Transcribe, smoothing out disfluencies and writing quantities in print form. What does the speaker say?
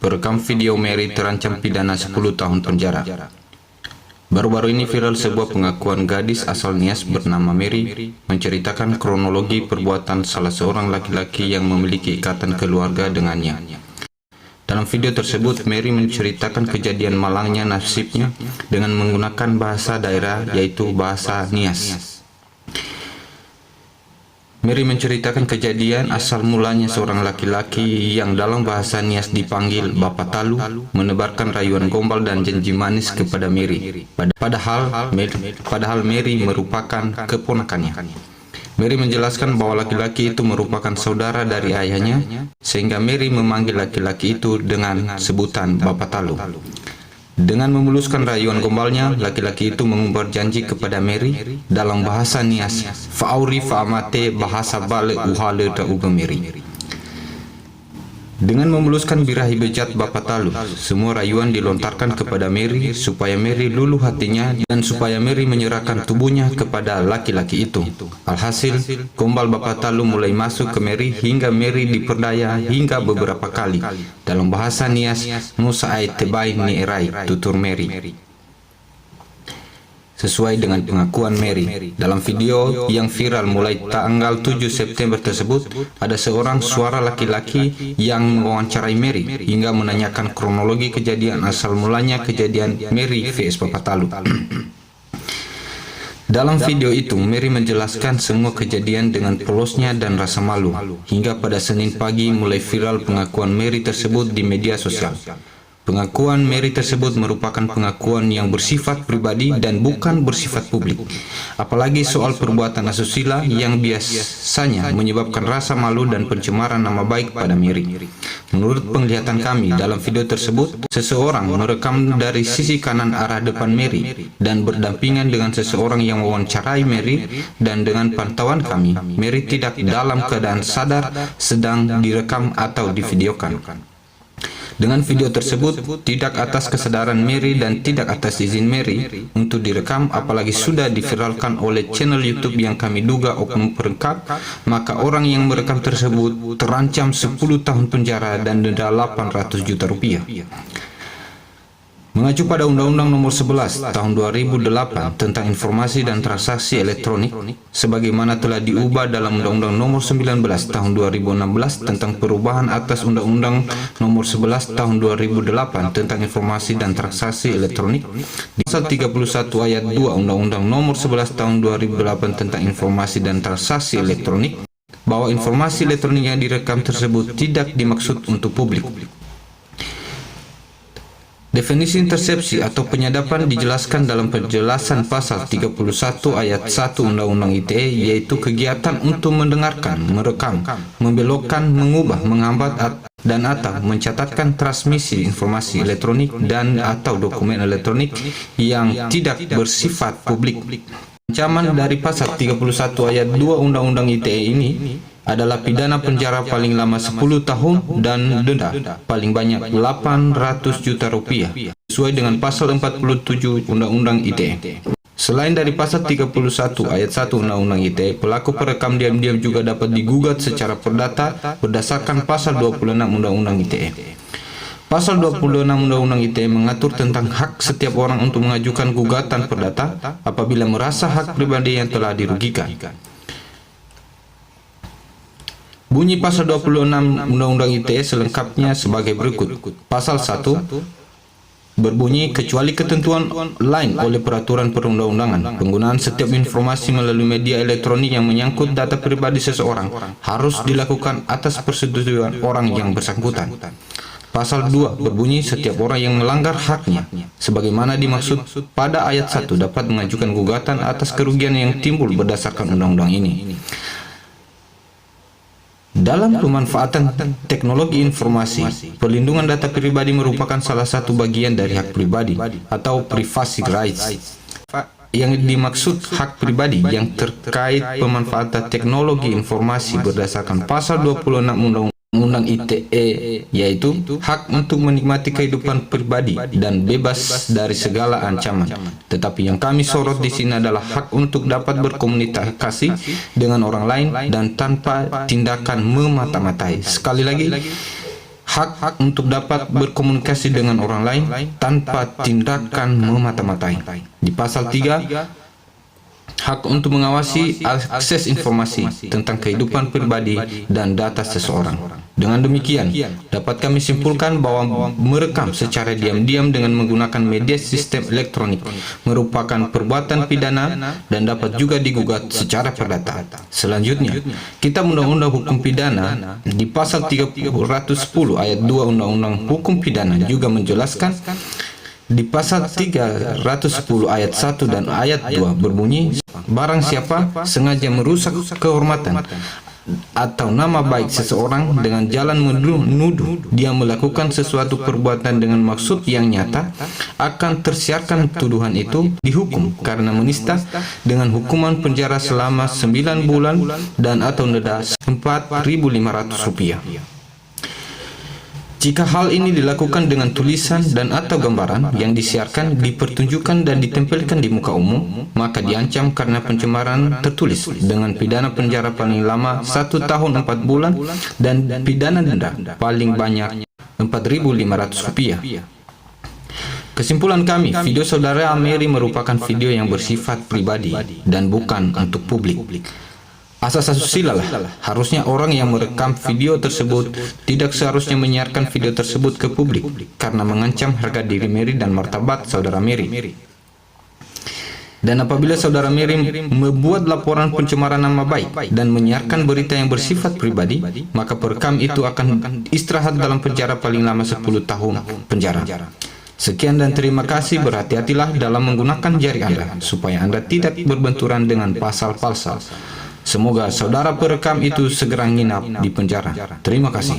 Perekam video Mary terancam pidana 10 tahun penjara. Baru-baru ini viral sebuah pengakuan gadis asal Nias bernama Mary menceritakan kronologi perbuatan salah seorang laki-laki yang memiliki ikatan keluarga dengannya. Dalam video tersebut, Mary menceritakan kejadian malangnya nasibnya dengan menggunakan bahasa daerah, yaitu bahasa Nias. Mary menceritakan kejadian asal mulanya seorang laki-laki yang dalam bahasa Nias dipanggil Bapak Talu menebarkan rayuan gombal dan janji manis kepada Mary. Padahal Mary merupakan keponakannya. Mary menjelaskan bahwa laki-laki itu merupakan saudara dari ayahnya, sehingga Mary memanggil laki-laki itu dengan sebutan Bapak Talu. Dengan memuluskan rayuan gombalnya, laki-laki itu mengumbar janji kepada Mary dalam bahasa Nias, "Fa'auri fa'amate bahasa bale uhale da uga Mary." Dengan memuluskan birahi bejat Bapak Talu, semua rayuan dilontarkan kepada Mary supaya Mary luluh hatinya dan supaya Mary menyerahkan tubuhnya kepada laki-laki itu. Alhasil, gombal Bapak Talu mulai masuk ke Mary hingga Mary diperdaya hingga beberapa kali. Dalam bahasa Nias, "Nusa ai tebai ni erai," tutur Mary. Sesuai dengan pengakuan Mary, dalam video yang viral mulai tanggal 7 September tersebut, ada seorang suara laki-laki yang mewawancarai Mary hingga menanyakan kronologi kejadian asal mulanya kejadian Mary vs Bapak Talu. Dalam video itu, Mary menjelaskan semua kejadian dengan polosnya dan rasa malu, hingga pada Senin pagi mulai viral pengakuan Mary tersebut di media sosial. Pengakuan Mary tersebut merupakan pengakuan yang bersifat pribadi dan bukan bersifat publik. Apalagi soal perbuatan asusila yang biasanya menyebabkan rasa malu dan pencemaran nama baik pada Mary. Menurut penglihatan kami, dalam video tersebut, seseorang merekam dari sisi kanan arah depan Mary dan berdampingan dengan seseorang yang mewawancarai Mary, dan dengan pantauan kami, Mary tidak dalam keadaan sadar sedang direkam atau divideokan. Dengan video tersebut, tidak atas kesadaran Mary dan tidak atas izin Mary untuk direkam, apalagi sudah diviralkan oleh channel YouTube yang kami duga oknum perengkap, maka orang yang merekam tersebut terancam 10 tahun penjara dan denda 800 juta rupiah. Mengacu pada Undang-Undang Nomor 11 Tahun 2008 tentang Informasi dan Transaksi Elektronik, sebagaimana telah diubah dalam Undang-Undang Nomor 19 Tahun 2016 tentang perubahan atas Undang-Undang Nomor 11 Tahun 2008 tentang Informasi dan Transaksi Elektronik, di pasal 31 ayat 2 Undang-Undang Nomor 11 Tahun 2008 tentang Informasi dan Transaksi Elektronik, bahwa informasi elektronik yang direkam tersebut tidak dimaksud untuk publik. Definisi intersepsi atau penyadapan dijelaskan dalam penjelasan pasal 31 ayat 1 Undang-Undang ITE, yaitu kegiatan untuk mendengarkan, merekam, membelokkan, mengubah, menghambat, dan atau mencatatkan transmisi informasi elektronik dan atau dokumen elektronik yang tidak bersifat publik. Ancaman dari pasal 31 ayat 2 Undang-Undang ITE ini adalah pidana penjara paling lama 10 tahun dan denda paling banyak 800 juta rupiah sesuai dengan pasal 47 Undang-Undang ITE. Selain dari pasal 31 ayat 1 Undang-Undang ITE, pelaku perekam diam-diam juga dapat digugat secara perdata berdasarkan pasal 26 Undang-Undang ITE. Pasal 26 Undang-Undang ITE mengatur tentang hak setiap orang untuk mengajukan gugatan perdata apabila merasa hak pribadi yang telah dirugikan. Bunyi pasal 26 Undang-Undang ITE selengkapnya sebagai berikut. Pasal 1 berbunyi, kecuali ketentuan lain oleh peraturan perundang-undangan, penggunaan setiap informasi melalui media elektronik yang menyangkut data pribadi seseorang harus dilakukan atas persetujuan orang yang bersangkutan. Pasal 2 berbunyi, setiap orang yang melanggar haknya sebagaimana dimaksud pada ayat 1 dapat mengajukan gugatan atas kerugian yang timbul berdasarkan undang-undang ini. Dalam pemanfaatan teknologi informasi, perlindungan data pribadi merupakan salah satu bagian dari hak pribadi atau privacy rights. Yang dimaksud hak pribadi yang terkait pemanfaatan teknologi informasi berdasarkan pasal 26 Undang-Undang ITE, yaitu hak untuk menikmati kehidupan pribadi dan bebas dari segala ancaman. Tetapi yang kami sorot di sini adalah hak untuk dapat berkomunikasi dengan orang lain dan tanpa tindakan memata-matai. Sekali lagi, hak untuk dapat berkomunikasi dengan orang lain tanpa tindakan memata-matai. Di pasal 3, hak untuk mengawasi akses informasi tentang kehidupan pribadi dan data seseorang. Dengan demikian, dapat kami simpulkan bahwa merekam secara diam-diam dengan menggunakan media sistem elektronik merupakan perbuatan pidana dan dapat juga digugat secara perdata. Selanjutnya, Kitab Undang-Undang Hukum Pidana di pasal 310 ayat 2 Undang-Undang Hukum Pidana juga menjelaskan di pasal 310 ayat 1 dan ayat 2 berbunyi, barang siapa sengaja merusak kehormatan atau nama baik seseorang dengan jalan menuduh dia melakukan sesuatu perbuatan dengan maksud yang nyata, akan tersiarkan tuduhan itu dihukum karena menista dengan hukuman penjara selama 9 bulan dan atau denda Rp4.500. Jika hal ini dilakukan dengan tulisan dan atau gambaran yang disiarkan, dipertunjukkan dan ditempelkan di muka umum, maka diancam karena pencemaran tertulis dengan pidana penjara paling lama 1 tahun 4 bulan dan pidana denda paling banyak Rp4.500. Kesimpulan kami, video saudara Mary merupakan video yang bersifat pribadi dan bukan untuk publik. Asas asusila lah, harusnya orang yang merekam video tersebut tidak seharusnya menyiarkan video tersebut ke publik karena mengancam harga diri Mary dan martabat saudara Mary. Dan apabila saudara Mary membuat laporan pencemaran nama baik dan menyiarkan berita yang bersifat pribadi, maka perekam itu akan istirahat dalam penjara paling lama 10 tahun penjara. Sekian dan terima kasih. Berhati-hatilah dalam menggunakan jari Anda supaya Anda tidak berbenturan dengan pasal-pasal. Semoga saudara perekam itu segera nginap di penjara. Terima kasih.